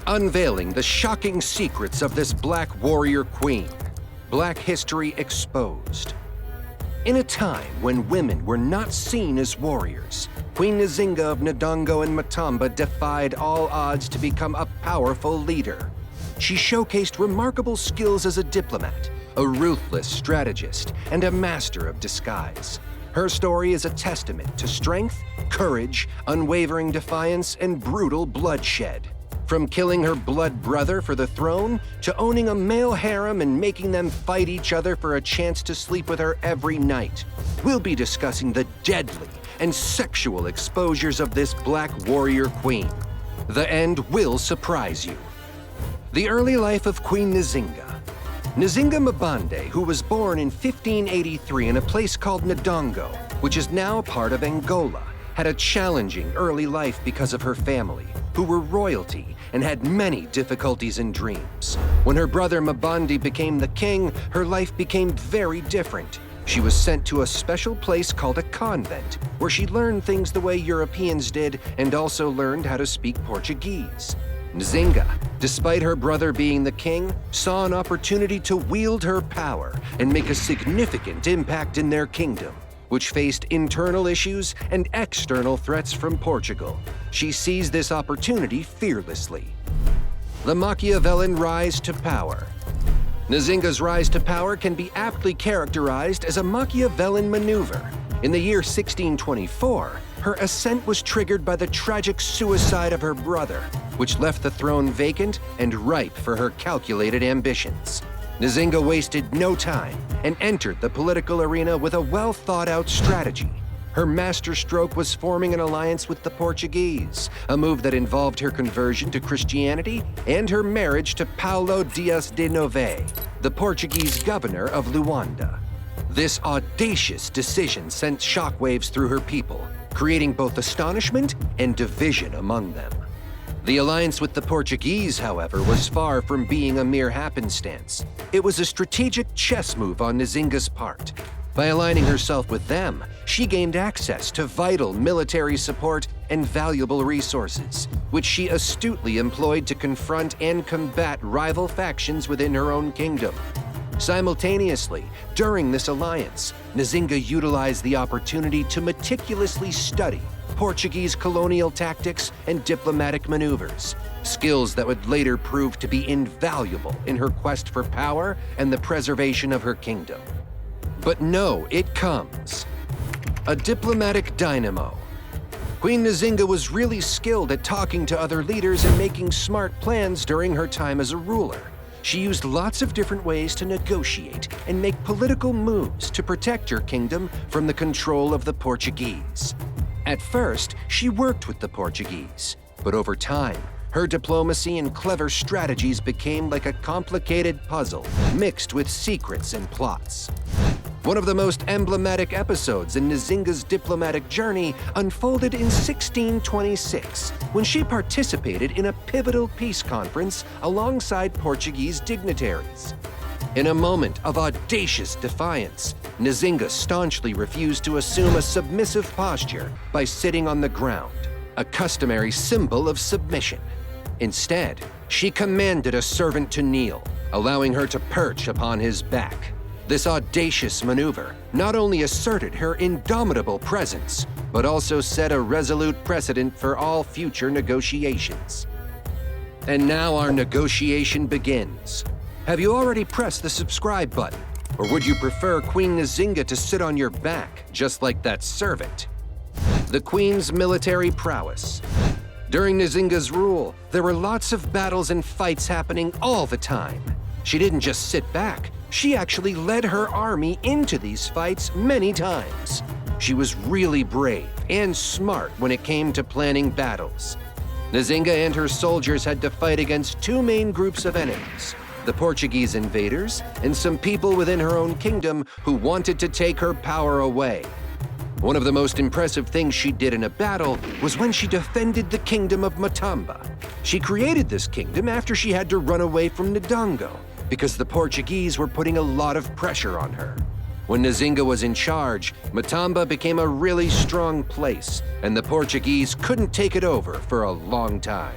unveiling the shocking secrets of this Black warrior queen. Black History Exposed. In a time when women were not seen as warriors, Queen Nzinga of Ndongo and Matamba defied all odds to become a powerful leader. She showcased remarkable skills as a diplomat, a ruthless strategist, and a master of disguise. Her story is a testament to strength, courage, unwavering defiance, and brutal bloodshed. From killing her blood brother for the throne, to owning a male harem and making them fight each other for a chance to sleep with her every night. We'll be discussing the deadly and sexual exposures of this Black warrior queen. The end will surprise you. The early life of Queen Nzinga. Nzinga Mbande, who was born in 1583 in a place called Ndongo, which is now part of Angola, had a challenging early life because of her family, who were royalty and had many difficulties and dreams. When her brother Mbande became the king, her life became very different. She was sent to a special place called a convent, where she learned things the way Europeans did and also learned how to speak Portuguese. Nzinga, despite her brother being the king, saw an opportunity to wield her power and make a significant impact in their kingdom, which faced internal issues and external threats from Portugal. She seized this opportunity fearlessly. The Machiavellian rise to power. Nzinga's rise to power can be aptly characterized as a Machiavellian maneuver. In the year 1624, her ascent was triggered by the tragic suicide of her brother, which left the throne vacant and ripe for her calculated ambitions. Nzinga wasted no time and entered the political arena with a well-thought-out strategy. Her masterstroke was forming an alliance with the Portuguese, a move that involved her conversion to Christianity and her marriage to Paulo Dias de Nove, the Portuguese governor of Luanda. This audacious decision sent shockwaves through her people, creating both astonishment and division among them. The alliance with the Portuguese, however, was far from being a mere happenstance. It was a strategic chess move on Nzinga's part. By aligning herself with them, she gained access to vital military support and valuable resources, which she astutely employed to confront and combat rival factions within her own kingdom. Simultaneously, during this alliance, Nzinga utilized the opportunity to meticulously study Portuguese colonial tactics and diplomatic maneuvers, skills that would later prove to be invaluable in her quest for power and the preservation of her kingdom. But no, it comes. A diplomatic dynamo. Queen Nzinga was really skilled at talking to other leaders and making smart plans during her time as a ruler. She used lots of different ways to negotiate and make political moves to protect her kingdom from the control of the Portuguese. At first, she worked with the Portuguese, but over time, her diplomacy and clever strategies became like a complicated puzzle, mixed with secrets and plots. One of the most emblematic episodes in Nzinga's diplomatic journey unfolded in 1626, when she participated in a pivotal peace conference alongside Portuguese dignitaries. In a moment of audacious defiance, Nzinga staunchly refused to assume a submissive posture by sitting on the ground, a customary symbol of submission. Instead, she commanded a servant to kneel, allowing her to perch upon his back. This audacious maneuver not only asserted her indomitable presence, but also set a resolute precedent for all future negotiations. And now our negotiation begins. Have you already pressed the subscribe button? Or would you prefer Queen Nzinga to sit on your back, just like that servant? The Queen's military prowess. During Nzinga's rule, there were lots of battles and fights happening all the time. She didn't just sit back, she actually led her army into these fights many times. She was really brave and smart when it came to planning battles. Nzinga and her soldiers had to fight against two main groups of enemies: the Portuguese invaders and some people within her own kingdom who wanted to take her power away. One of the most impressive things she did in a battle was when she defended the kingdom of Matamba. She created this kingdom after she had to run away from Ndongo, because the Portuguese were putting a lot of pressure on her. When Nzinga was in charge, Matamba became a really strong place, and the Portuguese couldn't take it over for a long time.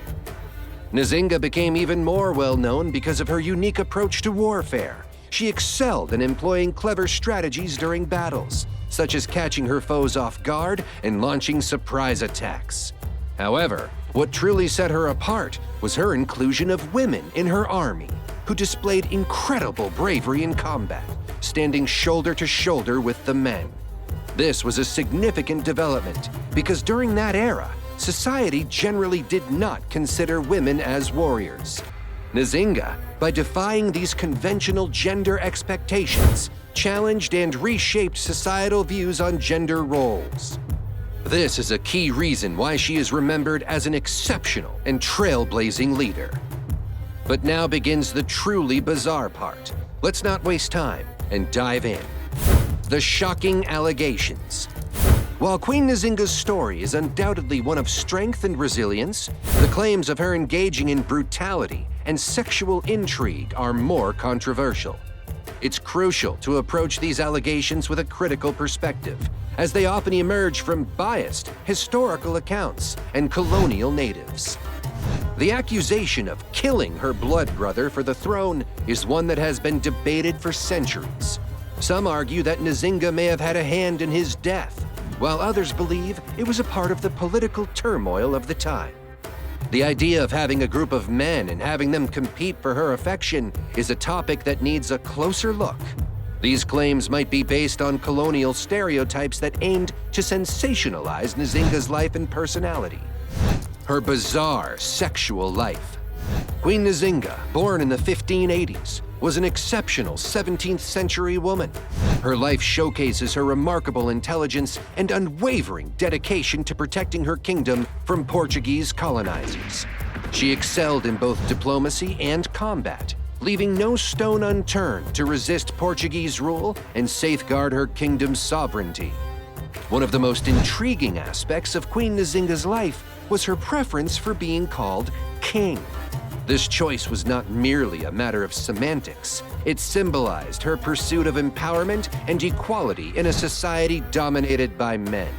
Nzinga became even more well-known because of her unique approach to warfare. She excelled in employing clever strategies during battles, such as catching her foes off guard and launching surprise attacks. However, what truly set her apart was her inclusion of women in her army, who displayed incredible bravery in combat, standing shoulder to shoulder with the men. This was a significant development because during that era, society generally did not consider women as warriors. Nzinga, by defying these conventional gender expectations, challenged and reshaped societal views on gender roles. This is a key reason why she is remembered as an exceptional and trailblazing leader. But now begins the truly bizarre part. Let's not waste time and dive in. The shocking allegations. While Queen Nzinga's story is undoubtedly one of strength and resilience, the claims of her engaging in brutality and sexual intrigue are more controversial. It's crucial to approach these allegations with a critical perspective, as they often emerge from biased historical accounts and colonial narratives. The accusation of killing her blood brother for the throne is one that has been debated for centuries. Some argue that Nzinga may have had a hand in his death, while others believe it was a part of the political turmoil of the time. The idea of having a group of men and having them compete for her affection is a topic that needs a closer look. These claims might be based on colonial stereotypes that aimed to sensationalize Nzinga's life and personality. Her bizarre sexual life. Queen Nzinga, born in the 1580s, was an exceptional 17th century woman. Her life showcases her remarkable intelligence and unwavering dedication to protecting her kingdom from Portuguese colonizers. She excelled in both diplomacy and combat, leaving no stone unturned to resist Portuguese rule and safeguard her kingdom's sovereignty. One of the most intriguing aspects of Queen Nzinga's life was her preference for being called king. This choice was not merely a matter of semantics. It symbolized her pursuit of empowerment and equality in a society dominated by men.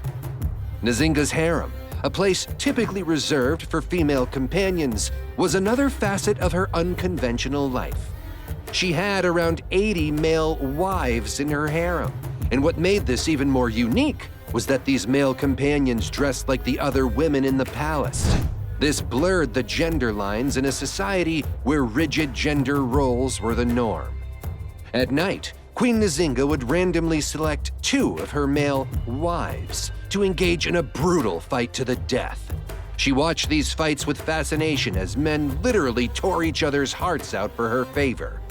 Nzinga's harem, a place typically reserved for female companions, was another facet of her unconventional life. She had around 80 male wives in her harem, and what made this even more unique was that these male companions dressed like the other women in the palace. This blurred the gender lines in a society where rigid gender roles were the norm. At night, Queen Nzinga would randomly select 2 of her male wives to engage in a brutal fight to the death. She watched these fights with fascination as men literally tore each other's hearts out for her favor.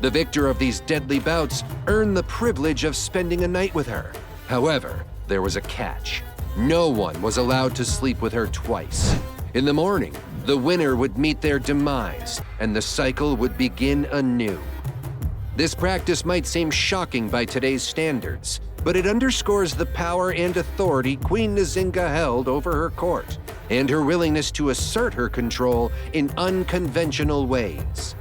The victor of these deadly bouts earned the privilege of spending a night with her. However, there was a catch. No one was allowed to sleep with her twice. In the morning, the winner would meet their demise, and the cycle would begin anew. This practice might seem shocking by today's standards, but it underscores the power and authority Queen Nzinga held over her court, and her willingness to assert her control in unconventional ways.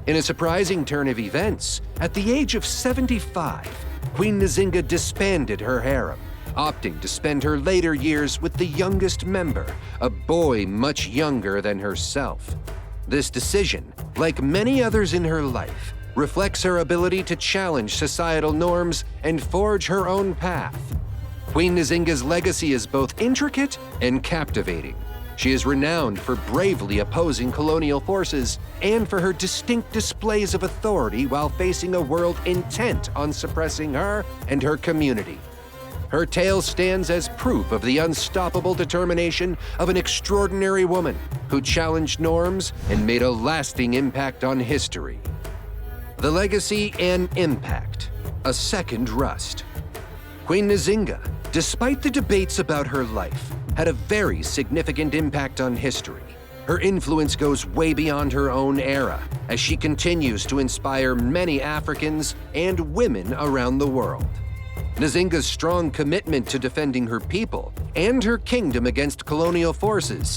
In a surprising turn of events, at the age of 75, Queen Nzinga disbanded her harem, opting to spend her later years with the youngest member, a boy much younger than herself. This decision, like many others in her life, reflects her ability to challenge societal norms and forge her own path. Queen Nzinga's legacy is both intricate and captivating. She is renowned for bravely opposing colonial forces and for her distinct displays of authority while facing a world intent on suppressing her and her community. Her tale stands as proof of the unstoppable determination of an extraordinary woman who challenged norms and made a lasting impact on history. The legacy and impact. A second rust. Queen Nzinga, despite the debates about her life, had a very significant impact on history. Her influence goes way beyond her own era, as she continues to inspire many Africans and women around the world. Nzinga's strong commitment to defending her people and her kingdom against colonial forces